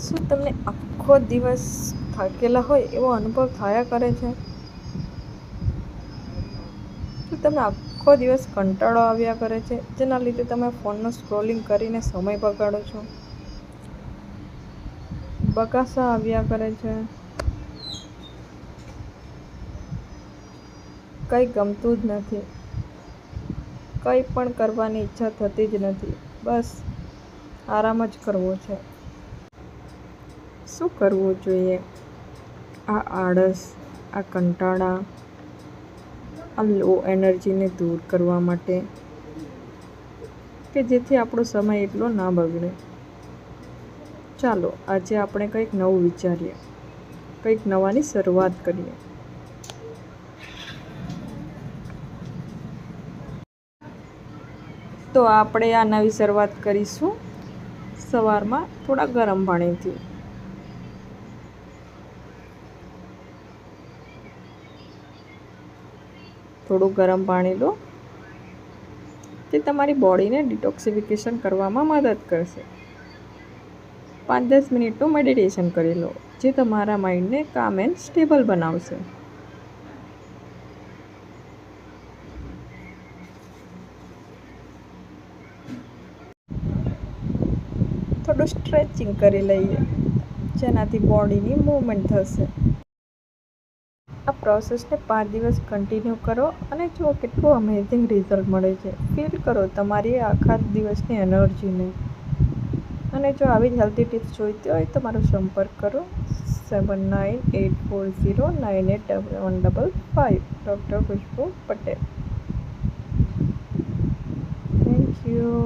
શું તમને આખો દિવસ થાકેલા હોય એવો અનુભવ થયા કરે છે? શું તમને આખો દિવસ કંટાળો આવ્યા કરે છે, જેના લીધે તમે ફોનનું સ્ક્રોલિંગ કરીને સમય બગાડો છો? બગાસા આવ્યા કરે છે, કંઈ ગમતું જ નથી, કંઈ પણ કરવાની ઈચ્છા થતી જ નથી, બસ આરામ જ કરવો છે. શું કરવું જોઈએ આ આળસ, આ કંટાળા, આ લો એનર્જીને દૂર કરવા માટે, કે જેથી આપણો સમય એટલો ના બગડે? ચાલો આજે આપણે કંઈક નવું વિચારીએ, કંઈક નવાની શરૂઆત કરીએ. તો આપણે આ નવી શરૂઆત કરીશું સવારમાં થોડા ગરમ પાણીથી. થોડું ગરમ પાણી લો, તે તમારી બોડીને ડિટોક્સિફિકેશન કરવામાં મદદ કરશે. 5-10 મિનિટનું મેડિટેશન કરી લો, જે તમારા માઇન્ડને કામ એન્ડ સ્ટેબલ બનાવશે. થોડું સ્ટ્રેચિંગ કરી લઈએ, જેનાથી બોડીની મૂવમેન્ટ થશે. આ પ્રોસેસને 5 દિવસ કન્ટિન્યુ કરો અને જુઓ કેટલું અમેઝિંગ રિઝલ્ટ મળે છે. ફીલ કરો તમારી આખા દિવસની એનર્જીને. અને જો આવી જ હેલ્ધી ટિપ્સ જોઈતી હોય તો મારો સંપર્ક કરો 7984098155. Doctor Khushbu Patel. Thank you.